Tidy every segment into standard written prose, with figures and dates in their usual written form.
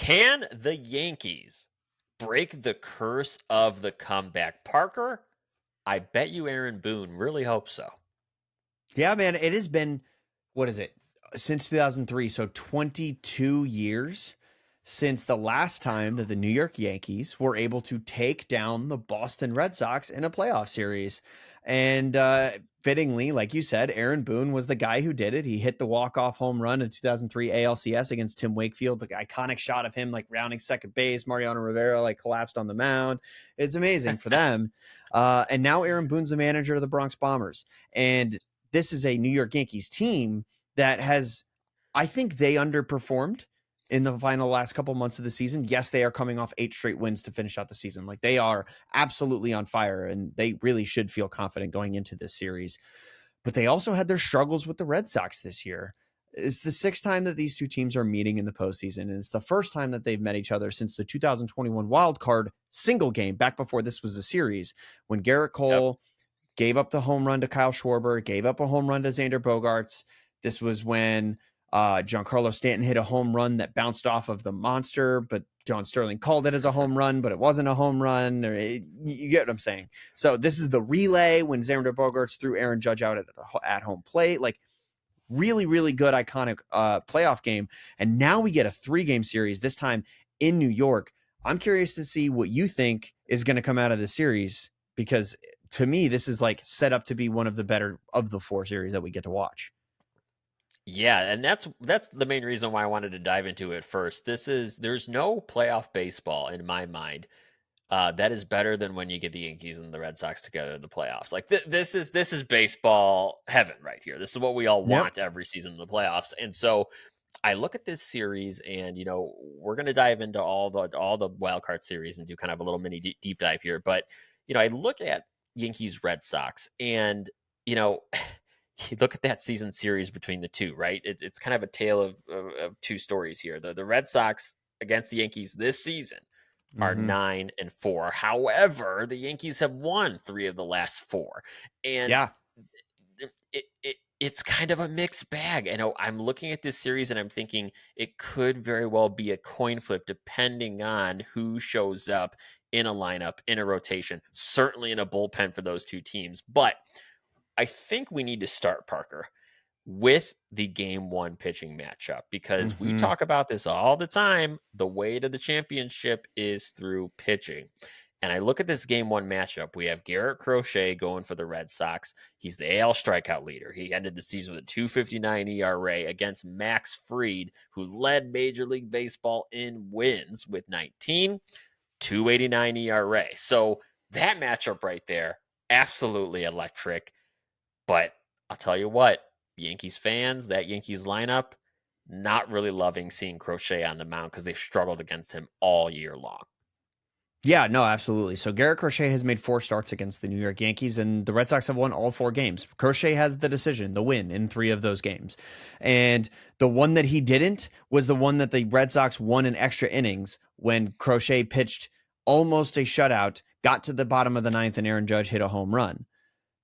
Can the Yankees break the curse of the comeback? Parker, I bet you Aaron Boone really hopes so. Yeah, man, it has been, what is it, since 2003, so 22 years since the last time that the New York Yankees were able to take down the Boston Red Sox in a playoff series. And fittingly, like you said, Aaron Boone was the guy who did it. He hit the walk-off home run in 2003 ALCS against Tim Wakefield, the iconic shot of him like rounding second base. Mariano Rivera like collapsed on the mound. It's amazing for them. And now Aaron Boone's the manager of the Bronx Bombers. And this is a New York Yankees team that has, I think they underperformed in the final last couple months of the season. Yes, they are coming off 8 straight wins to finish out the season. Like, they are absolutely on fire, and they really should feel confident going into this series. But they also had their struggles with the Red Sox this year. It's the 6th time that these two teams are meeting in the postseason, and it's the first time that they've met each other since the 2021 wild card single game back before this was a series, when Garrett Yep. Cole gave up the home run to Kyle Schwarber, gave up a home run to Xander Bogaerts. This was when Giancarlo Stanton hit a home run that bounced off of the monster, but John Sterling called it as a home run, but it wasn't a home run. You get what I'm saying? So this is the relay when Xander Bogaerts threw Aaron Judge out at home plate. Like, really, really good, iconic playoff game. And now we get a 3-game series, this time in New York. I'm curious to see what you think is going to come out of this series, because to me, this is like set up to be one of the better of the 4 series that we get to watch. Yeah, and that's the main reason why I wanted to dive into it first. There's no playoff baseball in my mind that is better than when you get the Yankees and the Red Sox together in the playoffs. Like this is baseball heaven right here. This is what we all Yep. want every season in the playoffs. And so I look at this series, and we're going to dive into all the wild card series and do kind of a little mini deep dive here. But I look at Yankees Red Sox, and you know. You look at that season series between the two, right? It's kind of a tale of two stories here. The Red Sox against the Yankees this season are Mm-hmm. 9-4. However, the Yankees have won 3 of the last 4, and Yeah. it's kind of a mixed bag. I'm looking at this series and I'm thinking it could very well be a coin flip depending on who shows up in a lineup, in a rotation, certainly in a bullpen for those two teams. But I think we need to start, Parker, with the game 1 pitching matchup, because we Mm-hmm. talk about this all the time. The way to the championship is through pitching. And I look at this game 1 matchup. We have Garrett Crochet going for the Red Sox. He's the AL strikeout leader. He ended the season with a 2.59 ERA against Max Fried, who led Major League Baseball in wins with 19, 2.89 ERA. So that matchup right there, absolutely electric. But I'll tell you what, Yankees fans, that Yankees lineup, not really loving seeing Crochet on the mound because they've struggled against him all year long. Yeah, no, absolutely. So Garrett Crochet has made 4 starts against the New York Yankees, and the Red Sox have won all 4 games. Crochet has the decision, the win in 3 of those games. And the one that he didn't was the one that the Red Sox won in extra innings when Crochet pitched almost a shutout, got to the bottom of the 9th, and Aaron Judge hit a home run.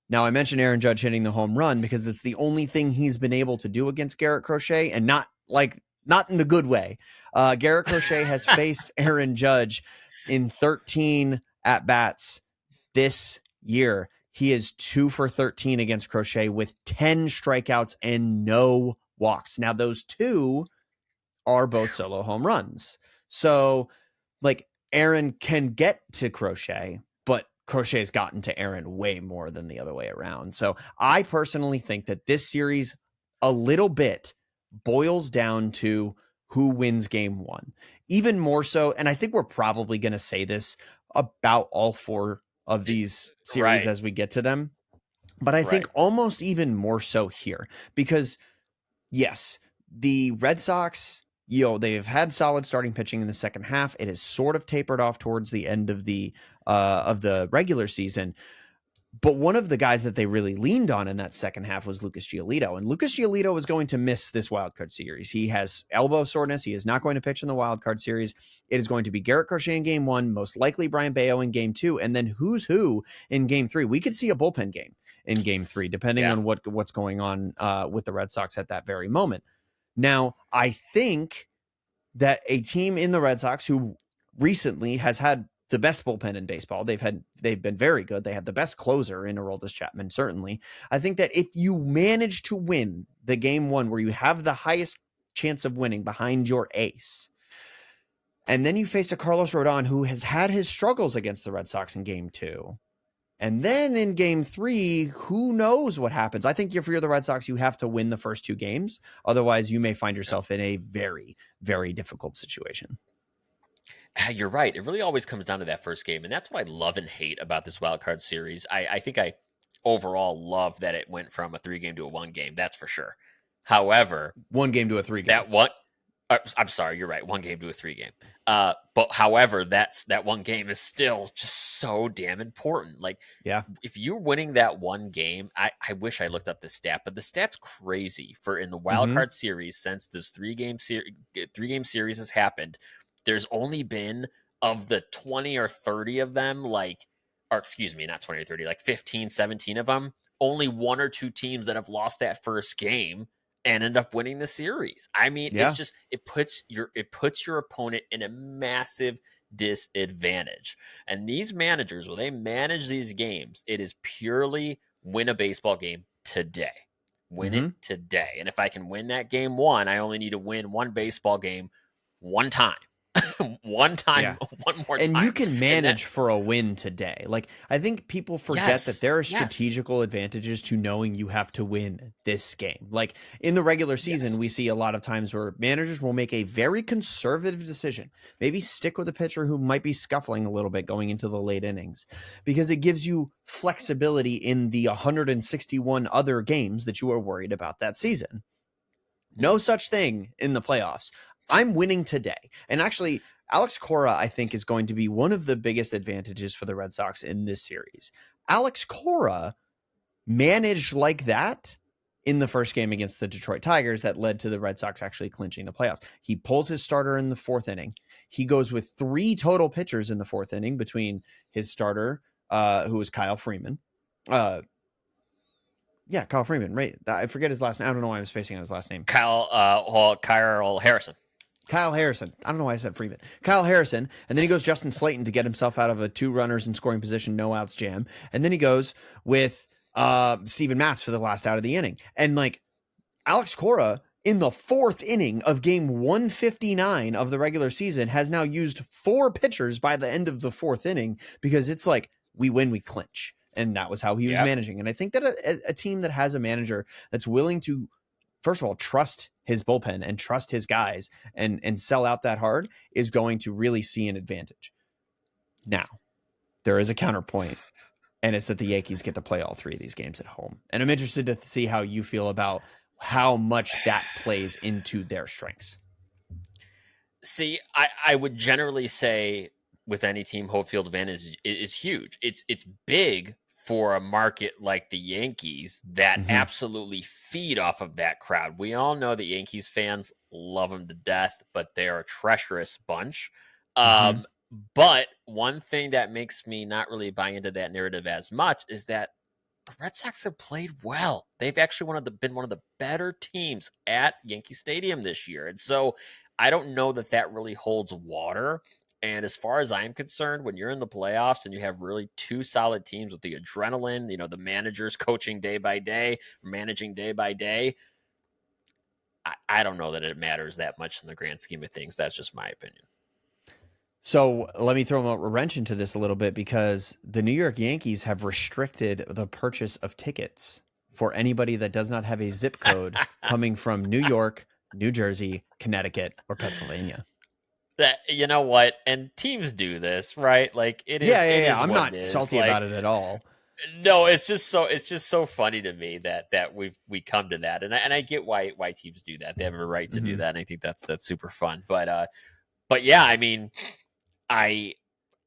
Now, I mentioned Aaron Judge hitting the home run because it's the only thing he's been able to do against Garrett Crochet, and not in the good way. Garrett Crochet has faced Aaron Judge in 13 at bats this year. He is 2 for 13 against Crochet with 10 strikeouts and no walks. Now, those 2 are both solo home runs. So, like, Aaron can get to Crochet, but Crochet's gotten to Aaron way more than the other way around. So I personally think that this series a little bit boils down to who wins game 1. Even more so, and I think we're probably going to say this about all 4 of these series Right, as we get to them, but I think right. almost even more so here, because yes, the Red Sox, they've had solid starting pitching in the second half. It has sort of tapered off towards the end of the regular season. But one of the guys that they really leaned on in that second half was Lucas Giolito. And Lucas Giolito is going to miss this wild card series. He has elbow soreness. He is not going to pitch in the wild card series. It is going to be Garrett Crochet in game 1, most likely Brian Bayo in game 2, and then who's who in game 3. We could see a bullpen game in game 3, depending Yeah. on what's going on with the Red Sox at that very moment. Now, I think that a team in the Red Sox who recently has had the best bullpen in baseball. They've been very good. They have the best closer in Aroldis Chapman, certainly. I think that if you manage to win the game one where you have the highest chance of winning behind your ace, and then you face a Carlos Rodon who has had his struggles against the Red Sox in game two. And then in game three, who knows what happens? I think if you're the Red Sox, you have to win the first two games. Otherwise, you may find Yeah. yourself in a very, very difficult situation. You're right. It really always comes down to that first game. And that's what I love and hate about this wild card series. I think I overall love that it went from a 3 game to a 1 game. That's for sure. However, One game to a three game. that one I'm sorry, you're right. 1 game to a 3 game. But however, that 1 game is still just so damn important. Like, Yeah. if you're winning that 1 game, I wish I looked up the stat, but the stat's crazy for in the wild Mm-hmm. card series since this 3 game series has happened. There's only been of the 20 or 30 of them, like, or excuse me, not 20 or 30, like 15, 17 of them, only 1 or 2 teams that have lost that first game and end up winning the series. I mean, it's Yeah. just it puts your opponent in a massive disadvantage. And these managers, when they manage these games, it is purely win a baseball game today. Win it Mm-hmm. today. And if I can win that game one, I only need to win one baseball game one time. One time, Yeah. one more And you time. can And that manage for a win today. Like, I think people forget that yes, there are yes, strategical advantages to knowing you have to win this game. Like, in the regular season, yes. we see a lot of times where managers will make a very conservative decision, maybe stick with a pitcher who might be scuffling a little bit going into the late innings, because it gives you flexibility in the 161 other games that you are worried about that season. No Mhm. such thing in the playoffs. I'm winning today. And actually, Alex Cora, I think, is going to be one of the biggest advantages for the Red Sox in this series. Alex Cora managed like that in the first game against the Detroit Tigers that led to the Red Sox actually clinching the playoffs. He pulls his starter in the fourth inning. He goes with 3 total pitchers in the fourth inning between his starter, who was Kyle Freeman, uh, yeah, Kyle Freeman. Right. I forget his last name. I don't know why I'm spacing on his last name. Kyle Harrison. Kyle Harrison. I don't know why I said Freeman. Kyle Harrison. And then he goes Justin Slayton to get himself out of a 2 runners in scoring position, no outs jam. And then he goes with Steven Matz for the last out of the inning. And like Alex Cora in the fourth inning of game 159 of the regular season has now used 4 pitchers by the end of the fourth inning because it's like we win, we clinch. And that was how he was Yep. managing. And I think that a team that has a manager that's willing to, first of all, trust his bullpen and trust his guys and sell out that hard is going to really see an advantage. Now, there is a counterpoint, and it's that the Yankees get to play all 3 of these games at home. And I'm interested to see how you feel about how much that plays into their strengths. See, I would generally say with any team, home field advantage is huge. It's big for a market like the Yankees that Mm-hmm. absolutely feed off of that crowd. We all know that Yankees fans love them to death, but they're a treacherous bunch. Mm-hmm. Um, but one thing that makes me not really buy into that narrative as much is that the Red Sox have played well. They've actually been one of the better teams at Yankee Stadium this year. And so I don't know that that really holds water. And as far as I'm concerned, when you're in the playoffs and you have really 2 solid teams with the adrenaline, the managers coaching day by day, managing day by day, I don't know that it matters that much in the grand scheme of things. That's just my opinion. So let me throw a wrench into this a little bit because the New York Yankees have restricted the purchase of tickets for anybody that does not have a zip code coming from New York, New Jersey, Connecticut, or Pennsylvania. That you know what, and teams do this, right? Like it Yeah, is, yeah, it yeah. is I'm what it not is. salty about Like it at all. no, it's just so funny to me that we come to that, and I get why teams do that. They have a right to do Mm-hmm. that, and I think that's super fun. But yeah, I mean, I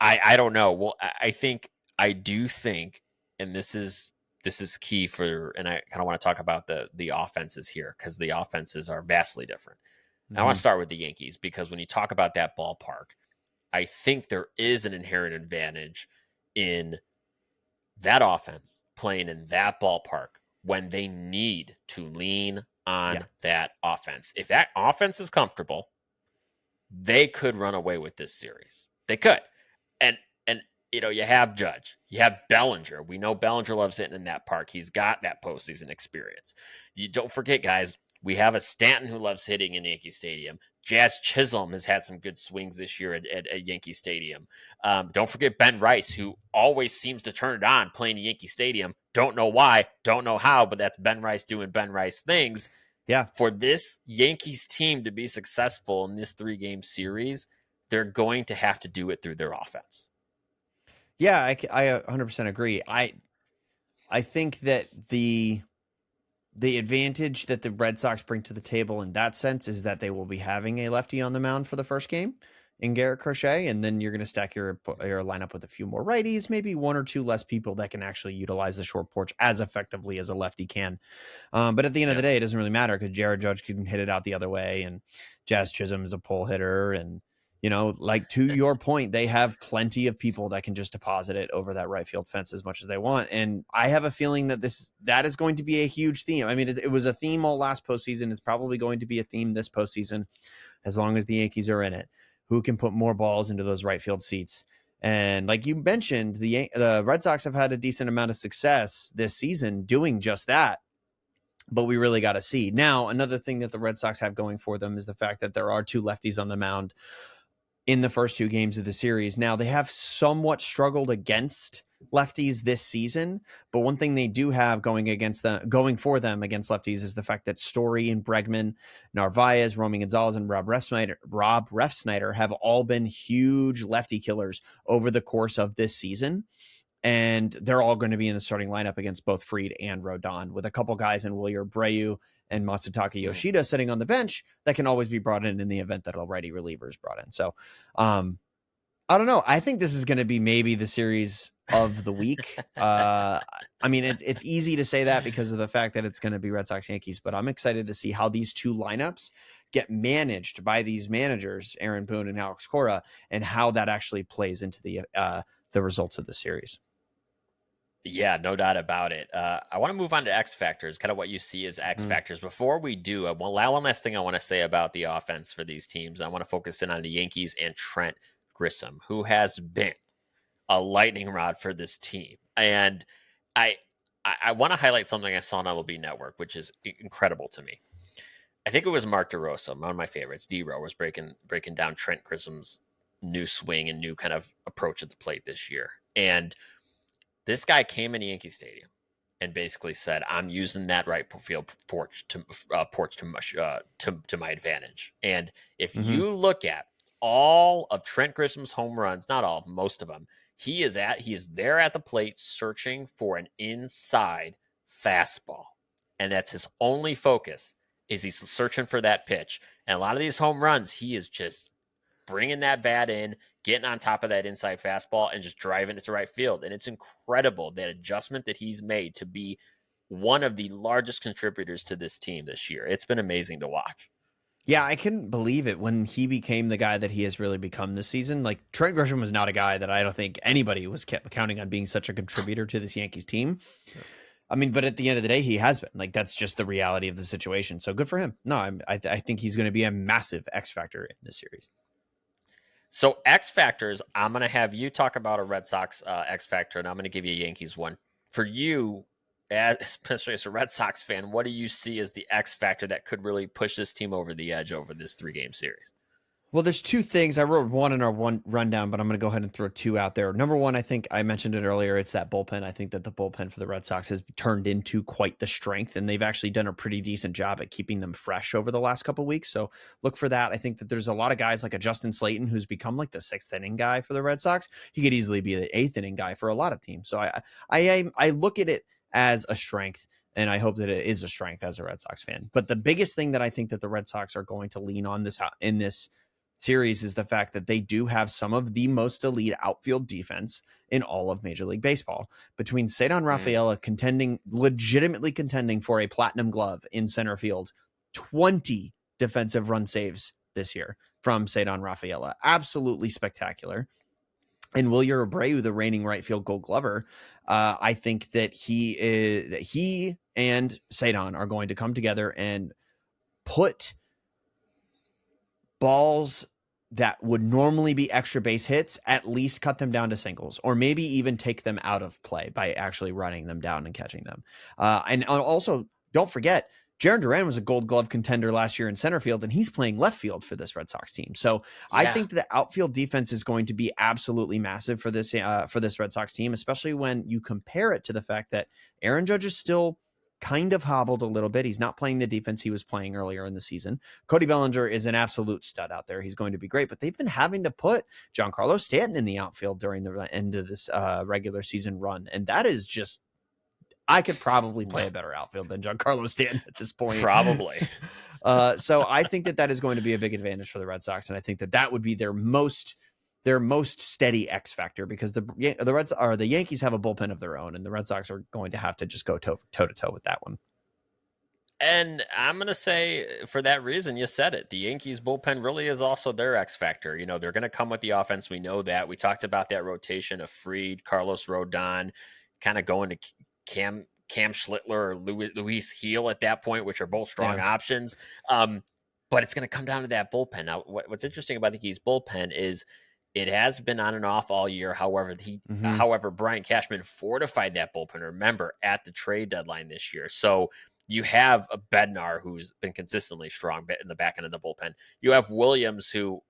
I don't know. Well, I do think, and this is key for, and I kind of want to talk about the offenses here because the offenses are vastly different. And I want Mm-hmm. to start with the Yankees because when you talk about that ballpark, I think there is an inherent advantage in that offense playing in that ballpark when they need to lean Yeah. on that offense. If that offense is comfortable, they could run away with this series. They could. And you have Judge, you have Bellinger. We know Bellinger loves hitting in that park. He's got that postseason experience. You don't forget, guys, we have a Stanton who loves hitting in Yankee Stadium. Jazz Chisholm has had some good swings this year at Yankee Stadium. Don't forget Ben Rice, who always seems to turn it on playing Yankee Stadium. Don't know why, don't know how, but that's Ben Rice doing Ben Rice things. Yeah. For this Yankees team to be successful in this 3-game series, they're going to have to do it through their offense. Yeah, I 100% agree. I think that the advantage that the Red Sox bring to the table in that sense is that they will be having a lefty on the mound for the first game in Garrett Crochet, and then you're going to stack your lineup with a few more righties, maybe one or two less people that can actually utilize the short porch as effectively as a lefty can. But at the end of Yeah. the day, it doesn't really matter because Jared Judge can hit it out the other way, and Jazz Chisholm is a pull hitter, and like to your point, they have plenty of people that can just deposit it over that right field fence as much as they want. And I have a feeling that that is going to be a huge theme. I mean, it was a theme all last postseason. It's probably going to be a theme this postseason, as long as the Yankees are in it. Who can put more balls into those right field seats? And like you mentioned, the Red Sox have had a decent amount of success this season doing just that. But we really got to see. Now, another thing that the Red Sox have going for them is the fact that there are two lefties on the mound in the first two games of the series. Now, they have somewhat struggled against lefties this season, but one thing they do have going for them against lefties is the fact that Story and Bregman, Narvaez, Romy Gonzalez, and Rob Refsnyder have all been huge lefty killers over the course of this season. And they're all going to be in the starting lineup against both Fried and Rodon, with a couple guys in Wilyer Abreu and Masataka Yoshida sitting on the bench that can always be brought in the event that a righty reliever is brought in. So I don't know. I think this is going to be maybe the series of the week. I mean, it's easy to say that because of the fact that it's going to be Red Sox Yankees, but I'm excited to see how these two lineups get managed by these managers, Aaron Boone and Alex Cora, and how that actually plays into the results of the series. Yeah, no doubt about it. I want to move on to X factors, kind of what you see as X Mm. factors. Before we do, one last thing I want to say about the offense for these teams. I want to focus in on the Yankees and Trent Grissom, who has been a lightning rod for this team. And I I want to highlight something I saw on MLB Network, which is incredible to me. I think it was Mark DeRosa, one of my favorites. D-Row was breaking down Trent Grissom's new swing and new kind of approach at the plate this year. And this guy came in Yankee Stadium and basically said, "I'm using that right field porch to my advantage." And if Mm-hmm. you look at all of Trent Grissom's home runs, not all of them, most of them, he is there at the plate searching for an inside fastball, and that's his only focus. Is he's searching for that pitch? And a lot of these home runs, he is just bringing that bat in, getting on top of that inside fastball, and just driving it to right field. And it's incredible that adjustment that he's made to be one of the largest contributors to this team this year. It's been amazing to watch. Yeah, I couldn't believe it when he became the guy that he has really become this season. Like Trent Grisham was not a guy that I don't think anybody was kept counting on being such a contributor to this Yankees team. I mean, but at the end of the day, he has been. Like that's just the reality of the situation. So good for him. No, I think he's going to be a massive X factor in this series. So X factors, I'm going to have you talk about a Red Sox X factor, and I'm going to give you a Yankees one. For you, especially as a Red Sox fan, what do you see as the X factor that could really push this team over the edge over this 3-game series? Well, there's two things. I wrote one in our one rundown, but I'm going to go ahead and throw two out there. Number one, I think I mentioned it earlier. It's that bullpen. I think that the bullpen for the Red Sox has turned into quite the strength, and they've actually done a pretty decent job at keeping them fresh over the last couple of weeks. So look for that. I think that there's a lot of guys like a Justin Slayton who's become like the sixth inning guy for the Red Sox. He could easily be the eighth inning guy for a lot of teams. So I look at it as a strength. And I hope that it is a strength as a Red Sox fan. But the biggest thing that I think that the Red Sox are going to lean on in this series is the fact that they do have some of the most elite outfield defense in all of Major League Baseball. Between Cedar Rafaela legitimately contending for a platinum glove in center field, 20 defensive run saves this year from Cedar Rafaela. Absolutely spectacular. And Wilyer Abreu, the reigning right field Gold Glover, I think that he and Cedar are going to come together and put balls that would normally be extra base hits, at least cut them down to singles, or maybe even take them out of play by actually running them down and catching them. And also, don't forget, Jaron Duran was a Gold Glove contender last year in center field, and he's playing left field for this Red Sox team. So I Yeah. think the outfield defense is going to be absolutely massive for this Red Sox team, especially when you compare it to the fact that Aaron Judge is still kind of hobbled a little bit. He's not playing the defense he was playing earlier in the season. Cody Bellinger is an absolute stud out there. He's going to be great, but they've been having to put Giancarlo Stanton in the outfield during the end of this regular season run. And that is just, I could probably play a better outfield than Giancarlo Stanton at this point. Probably. So I think that is going to be a big advantage for the Red Sox. And I think that would be their most steady X factor, because the Yankees have a bullpen of their own, and the Red Sox are going to have to just go toe to toe with that one. And I'm going to say, for that reason, you said it. The Yankees bullpen really is also their X factor. You know, they're going to come with the offense. We know that. We talked about that rotation of Fried, Carlos Rodon, kind of going to Cam Schlittler or Luis Heel at that point, which are both strong options. But it's going to come down to that bullpen. Now, what's interesting about the Yankees bullpen is it has been on and off all year. However, Brian Cashman fortified that bullpen, remember, at the trade deadline this year. So you have a Bednar who's been consistently strong in the back end of the bullpen. You have Williams, who,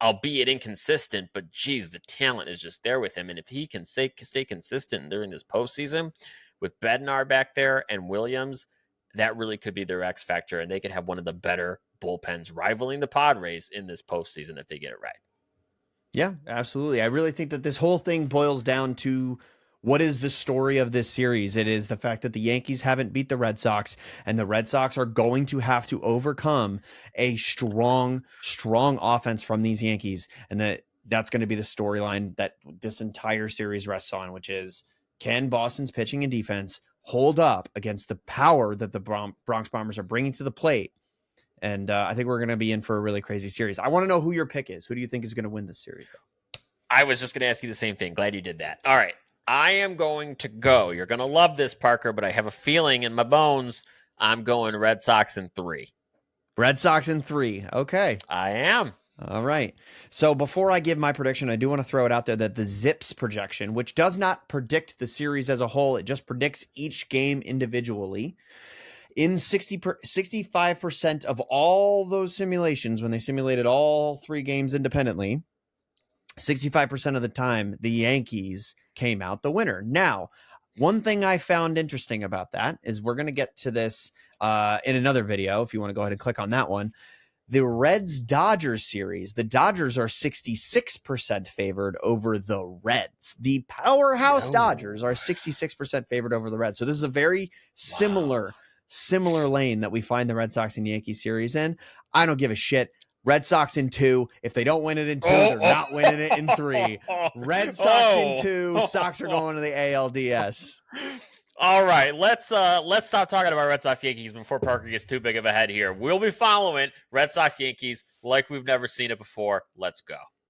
albeit inconsistent, but geez, the talent is just there with him. And if he can stay consistent during this postseason with Bednar back there and Williams, that really could be their X factor, and they could have one of the better bullpens rivaling the Padres in this postseason if they get it right. Yeah, absolutely. I really think that this whole thing boils down to what is the story of this series. It is the fact that the Yankees haven't beat the Red Sox, and the Red Sox are going to have to overcome a strong offense from these Yankees. And that's going to be the storyline that this entire series rests on, which is, can Boston's pitching and defense hold up against the power that the Bronx Bombers are bringing to the plate? And I think we're going to be in for a really crazy series. I want to know who your pick is. Who do you think is going to win this series? I was just going to ask you the same thing. Glad you did that. All right. I am going to go. You're going to love this, Parker, but I have a feeling in my bones I'm going Red Sox in 3. Red Sox in 3. Okay. I am. All right. So before I give my prediction, I do want to throw it out there that the Zips projection, which does not predict the series as a whole, it just predicts each game individually. In 65% of all those simulations, when they simulated all 3 games independently, 65% of the time, the Yankees came out the winner. Now, one thing I found interesting about that is, we're going to get to this in another video, if you want to go ahead and click on that one. The Reds-Dodgers series, the Dodgers are 66% favored over the Reds. The powerhouse Dodgers are 66% favored over the Reds. So this is a very similar lane that we find the Red Sox and Yankees series in. I don't give a shit. Red Sox in 2. If they don't win it in 2, they're not winning it in 3. Red Sox in 2. Sox are going to the ALDS. All right, let's stop talking about Red Sox Yankees before Parker gets too big of a head here. We'll be following Red Sox Yankees like we've never seen it before. Let's go.